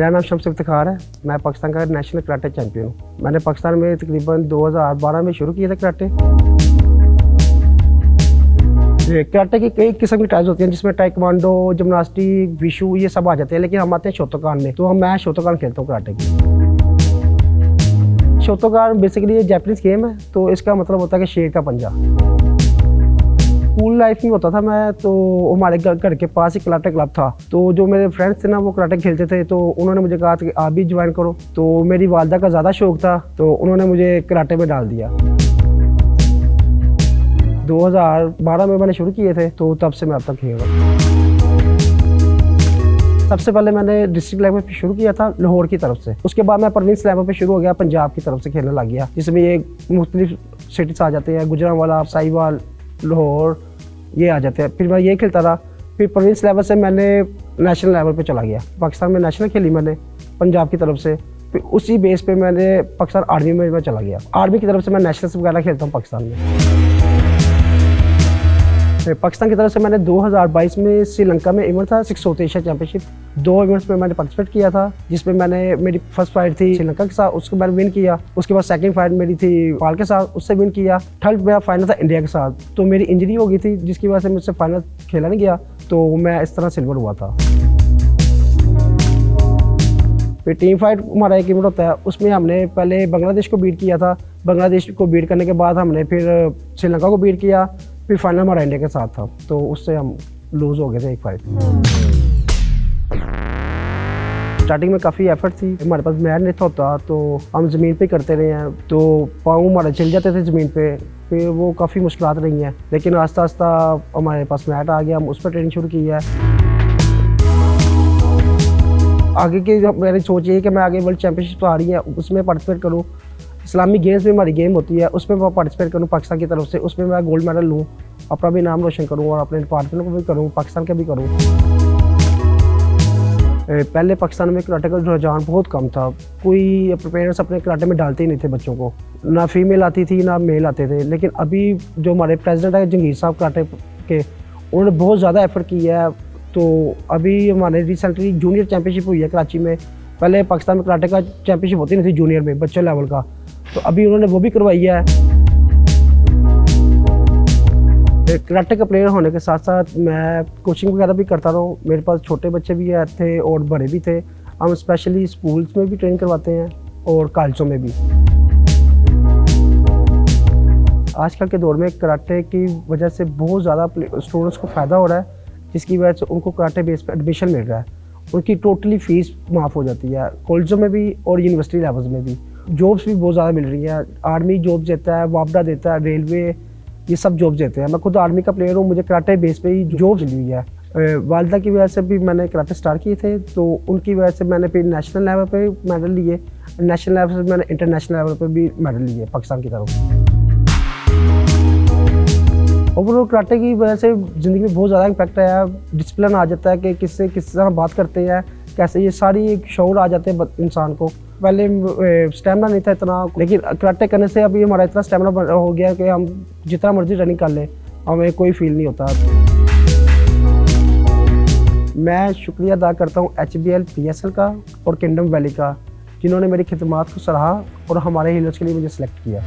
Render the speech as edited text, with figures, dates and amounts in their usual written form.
मेरा नाम शम्स इफ्तिखार है। मैं पाकिस्तान का नेशनल कराटे चैंपियन हूँ। मैंने पाकिस्तान में तकरीबन 2012 में शुरू किया था कराटे। कराटे की कई किस्म की टाइप्स होती हैं, जिसमें टाइक्वांडो, जिम्नास्टिक, विशु ये सब आ जाते हैं, लेकिन हम आते हैं शोतोकान में। तो मैं शोतोकान खेलता हूँ कराटे की। शोतोकान बेसिकली ये जापानीज गेम है, तो इसका मतलब होता है कि शेर का पंजा। स्कूल लाइफ में होता था मैं, तो हमारे घर के पास ही कराटे क्लब था। तो जो मेरे फ्रेंड्स थे ना, वो कराटे खेलते थे, तो उन्होंने मुझे कहा था कि आप भी ज्वाइन करो। तो मेरी वालदा का ज़्यादा शौक था, तो उन्होंने मुझे कराटे में डाल दिया। 2012 में मैंने शुरू किए थे, तो तब से मैं अब तक खेल रहा हूँ। सबसे पहले मैंने डिस्ट्रिक्ट लेवल पे शुरू किया था लाहौर की तरफ से। उसके बाद मैं प्रोविंस लेवल पे शुरू हो गया, पंजाब की तरफ से खेलने लग गया, जिसमें ये मुख्तलिफ सिटीज आ जाते हैं, गुजरांवाला, साहिवाल, लाहौर ये आ जाते हैं। फिर मैं ये खेलता रहा। फिर प्रोविंस लेवल से मैंने नेशनल लेवल पे चला गया। पाकिस्तान में नेशनल खेली मैंने पंजाब की तरफ से। फिर उसी बेस पे मैंने पाकिस्तान आर्मी में मैं चला गया। आर्मी की तरफ से मैं नेशनल्स वगैरह खेलता हूँ पाकिस्तान में। पाकिस्तान की तरफ से मैंने 2022 में श्रीलंका में इवेंट था 6 साउथ एशिया चैंपियनशिप। 2 इवेंट्स में मैंने पार्टिसिपेट किया था, जिसमें मैंने मेरी फर्स्ट फाइट थी श्रीलंका के साथ, उसको मैंने विन किया। उसके बाद सेकंड फाइट मेरी थी नेपाल के साथ, उससे विन किया। थर्ड मेरा फाइनल था इंडिया के साथ। तो मेरी इंजरी हो गई थी, जिसकी वजह से मुझसे फाइनल खेला नहीं गया, तो मैं इस तरह सिल्वर हुआ था। फिर टीम फाइट हमारा एक इवेंट होता है, उसमें हमने पहले बांग्लादेश को बीट किया था। बांग्लादेश को बीट करने के बाद हमने फिर श्रीलंका को बीट किया। फिर फाइनल हमारा इंडिया के साथ था, तो उससे हम लूज हो गए थे एक फाइट। स्टार्टिंग में काफ़ी एफर्ट थी, हमारे पास मैट नहीं होता, तो हम ज़मीन पे करते रहे हैं, तो पाँव हमारे चल जाते थे ज़मीन पे। फिर वो काफ़ी मुश्किलात रही हैं, लेकिन आस्ता आस्ता हमारे पास मैट आ गया, हम उस पर ट्रेनिंग शुरू की है। आगे की मेरी सोच ये है कि मैं आगे वर्ल्ड चैंपियनशिप आ रही है, उसमें पार्टिसिपेट करूँ। इस्लामिक गेम्स में हमारी गेम होती है, उसमें मैं पार्टिसिपेट करूँ पाकिस्तान की तरफ से। उसमें मैं गोल्ड मेडल लूँ, अपना भी नाम रोशन करूँ और अपने डिपार्टमेंट को भी करूँ, पाकिस्तान का भी करूँ। पहले पाकिस्तान में कराटे का रुझान बहुत कम था। कोई पेरेंट्स अपने कराटे में डालते ही नहीं थे बच्चों को, ना फीमेल आती थी ना मेल आते थे। लेकिन अभी जो हमारे प्रेसिडेंट है जंगीर साहब कराटे के, उन्होंने बहुत ज़्यादा एफर्ट किया है। तो अभी हमारे रिसेंटली जूनियर चैंपियनशिप हुई है कराची में। पहले पाकिस्तान में कराटे का चैंपियनशिप होती नहीं थी जूनियर में, बच्चों लेवल का, तो अभी उन्होंने वो भी करवाई है। कराटे का प्लेयर होने के साथ साथ मैं कोचिंग वगैरह भी करता रहा हूँ। मेरे पास छोटे बच्चे भी थे और बड़े भी थे। हम स्पेशली स्कूल्स में भी ट्रेन करवाते हैं और कॉलेजों में भी। आजकल के दौर में कराटे की वजह से बहुत ज़्यादा स्टूडेंट्स को फ़ायदा हो रहा है, जिसकी वजह से उनको कराटे बेस पर एडमिशन मिल रहा है। उनकी टोटली फ़ीस माफ़ हो जाती है, कॉलेजों में भी और यूनिवर्सिटी लेवल्स में भी। जॉब्स भी बहुत ज़्यादा मिल रही हैं। आर्मी जॉब देता है, वापडा देता है, रेलवे, ये सब जॉब्स देते हैं। मैं खुद आर्मी का प्लेयर हूँ, मुझे कराटे बेस पे ही जॉब मिली हुई है। वालदा की वजह से भी मैंने कराटे स्टार्ट किए थे, तो उनकी वजह से मैंने फिर नेशनल लेवल पे मेडल लिए। नेशनल लेवल से मैंने इंटरनेशनल लेवल पे भी मेडल लिए पाकिस्तान की तरफ। ओवरऑल कराटे की वजह से ज़िंदगी में बहुत ज़्यादा इम्पैक्ट आया। डिसिप्लिन आ जाता है कि किससे किस तरह बात करते हैं, कैसे, ये सारी एक शौर आ जाते हैं इंसान को। पहले स्टेमिना नहीं था इतना, लेकिन कराटे करने से अभी हमारा इतना स्टेमिना हो गया कि हम जितना मर्जी रनिंग कर लें, हमें कोई फील नहीं होता। मैं शुक्रिया अदा करता हूँ HBL PSL का और किंगडम वैली का, जिन्होंने मेरी खिदमत को सराहा और हमारे हीलर्स के लिए मुझे सिलेक्ट किया।